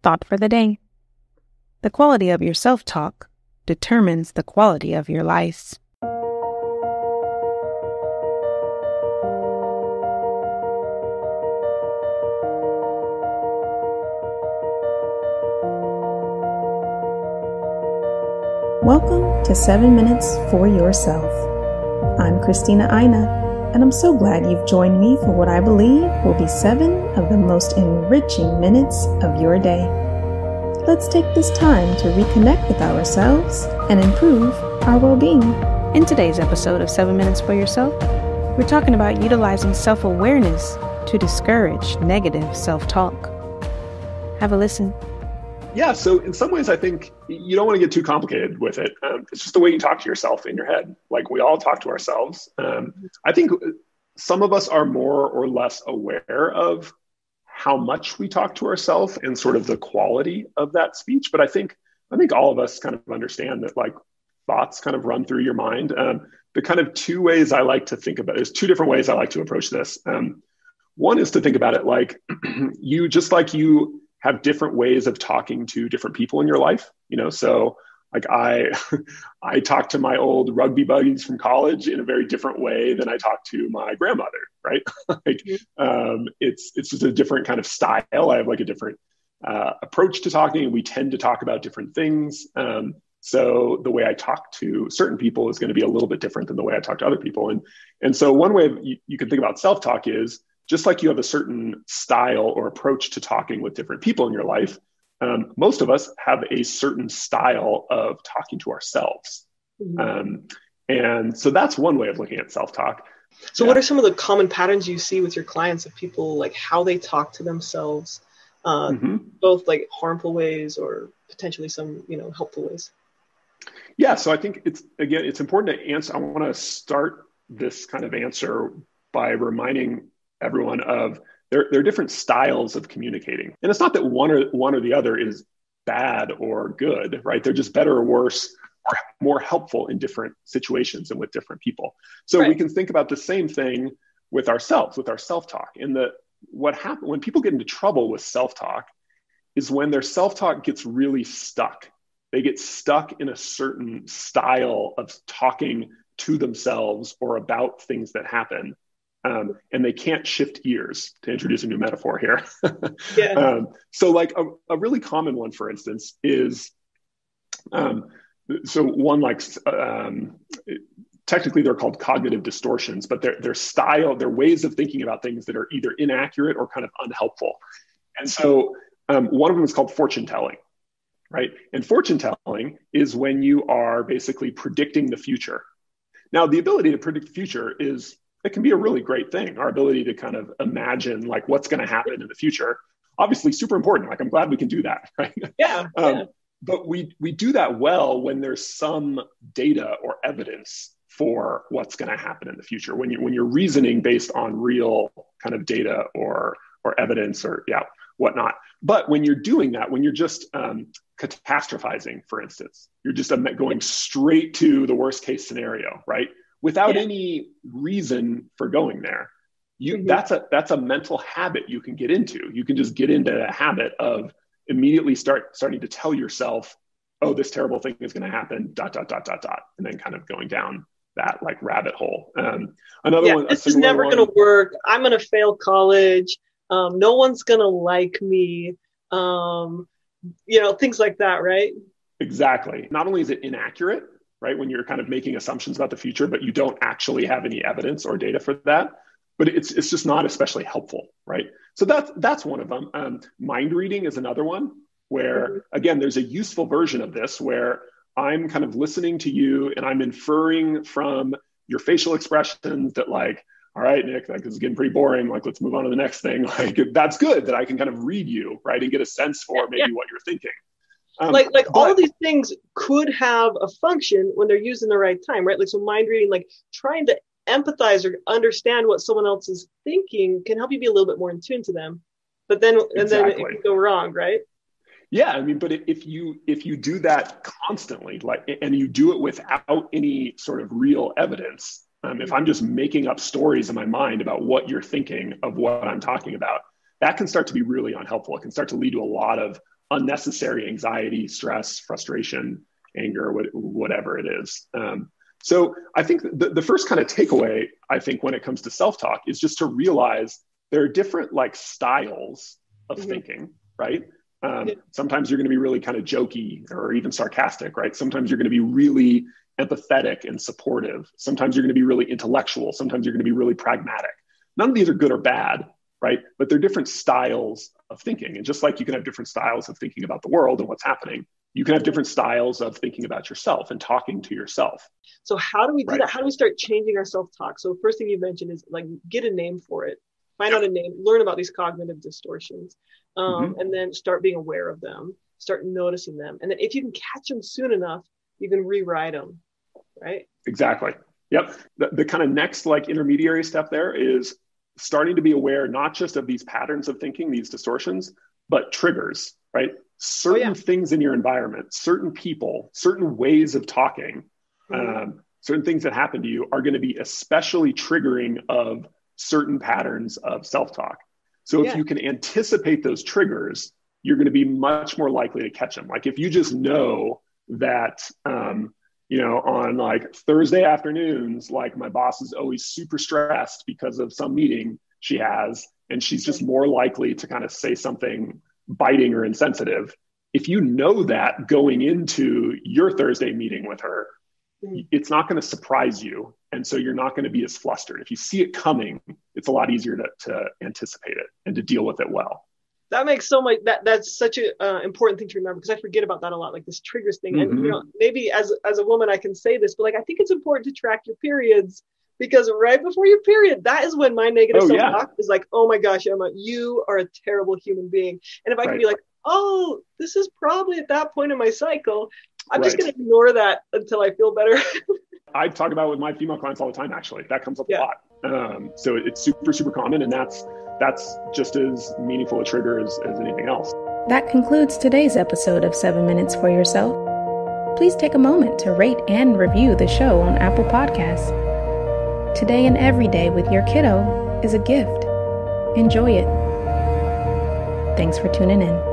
Thought for the day. The quality of your self-talk determines the quality of your life. Welcome to 7 Minutes for Yourself. I'm Christina Aina, and I'm so glad you've joined me for what I believe will be 7 of the most enriching minutes of your day. Let's take this time to reconnect with ourselves and improve our well-being. In today's episode of 7 Minutes for Yourself, we're talking about utilizing self-awareness to discourage negative self-talk. Have a listen. Yeah, so in some ways, I think you don't want to get too complicated with it. It's just the way you talk to yourself in your head. Like we all talk to ourselves. I think some of us are more or less aware of how much we talk to ourselves and sort of the quality of that speech. But I think all of us kind of understand that like thoughts kind of run through your mind. The kind of two ways I like to think about it, there's two different ways I like to approach this. One is to think about it like you have different ways of talking to different people in your life, so like I talk to my old rugby buddies from college in a very different way than I talk to my grandmother, right? It's just a different kind of style. I have like a different approach to talking, and we tend to talk about different things. So the way I talk to certain people is going to be a little bit different than the way I talk to other people. And so one way you can think about self-talk is just like you have a certain style or approach to talking with different people in your life, most of us have a certain style of talking to ourselves. And so that's one way of looking at self-talk. So what are some of the common patterns you see with your clients of people, like how they talk to themselves, both like harmful ways or potentially some, helpful ways? Yeah, so I think it's important to answer. I want to start this kind of answer by reminding everyone of there are different styles of communicating. And it's not that one or the other is bad or good, right? They're just better or worse or more helpful in different situations and with different people. So we can think about the same thing with ourselves, with our self-talk. And what happens when people get into trouble with self-talk is when their self-talk gets really stuck. They get stuck in a certain style of talking to themselves or about things that happen. And they can't shift gears, to introduce a new metaphor here. So like a really common one, for instance, is, technically they're called cognitive distortions, but their ways of thinking about things that are either inaccurate or kind of unhelpful. And so one of them is called fortune telling, right? And fortune telling is when you are basically predicting the future. Now, the ability to predict the future it can be a really great thing. Our ability to kind of imagine like what's going to happen in the future, obviously super important. Like I'm glad we can do that, right? But we do that well when there's some data or evidence for what's going to happen in the future. When you're reasoning based on real kind of data or evidence or whatnot. But when you're doing that, when you're just catastrophizing, for instance, you're just going straight to the worst case scenario, right? Without any reason for going there. That's a mental habit you can get into. You can just get into the habit of immediately starting to tell yourself, oh, this terrible thing is going to happen, ... and then kind of going down that like rabbit hole. Another one, this is never going to work. I'm going to fail college. No one's going to like me. Things like that, right? Exactly. Not only is it inaccurate, right? When you're kind of making assumptions about the future, but you don't actually have any evidence or data for that, but it's just not especially helpful, right? So that's one of them. Mind reading is another one where, again, there's a useful version of this where I'm kind of listening to you and I'm inferring from your facial expressions that like, all right, Nick, like this is getting pretty boring. Like, let's move on to the next thing. Like, that's good that I can kind of read you, right? And get a sense for maybe what you're thinking. All of these things could have a function when they're used in the right time, right? Like, so mind reading, like trying to empathize or understand what someone else is thinking can help you be a little bit more in tune to them. But then it can go wrong, right? Yeah, I mean, but if you do that constantly, and you do it without any sort of real evidence, if I'm just making up stories in my mind about what you're thinking of what I'm talking about, that can start to be really unhelpful. It can start to lead to a lot of unnecessary anxiety, stress, frustration, anger, whatever it is. So I think the first kind of takeaway, I think, when it comes to self-talk is just to realize there are different like styles of thinking, right? Sometimes you're going to be really kind of jokey or even sarcastic, right? Sometimes you're going to be really empathetic and supportive. Sometimes you're going to be really intellectual. Sometimes you're going to be really pragmatic. None of these are good or bad, right? But they're different styles of thinking. And just like you can have different styles of thinking about the world and what's happening, you can have different styles of thinking about yourself and talking to yourself. So how do we do that? How do we start changing our self-talk? So first thing you mentioned is like, get a name for it. Find out a name, learn about these cognitive distortions, and then start being aware of them, start noticing them. And then if you can catch them soon enough, you can rewrite them, right? Exactly. Yep. The kind of next like intermediary step there is starting to be aware, not just of these patterns of thinking, these distortions, but triggers, right? Certain things in your environment, certain people, certain ways of talking, certain things that happen to you are going to be especially triggering of certain patterns of self-talk. So if you can anticipate those triggers, you're going to be much more likely to catch them. Like if you just know that, on like Thursday afternoons, like my boss is always super stressed because of some meeting she has, and she's just more likely to kind of say something biting or insensitive. If you know that going into your Thursday meeting with her, it's not going to surprise you. And so you're not going to be as flustered. If you see it coming, it's a lot easier to anticipate it and to deal with it well. That makes so much, that's such an important thing to remember, because I forget about that a lot, like this triggers thing. And maybe as a woman, I can say this, but like, I think it's important to track your periods, because right before your period, that is when my negative self-talk is like, oh my gosh, Emma, you are a terrible human being. And if I can be like, oh, this is probably at that point in my cycle, I'm just going to ignore that until I feel better. I talk about it with my female clients all the time, actually. That comes up a lot. So it's super, super common. And that's just as meaningful a trigger as anything else. That concludes today's episode of 7 Minutes for Yourself. Please take a moment to rate and review the show on Apple Podcasts. Today and every day with your kiddo is a gift. Enjoy it. Thanks for tuning in.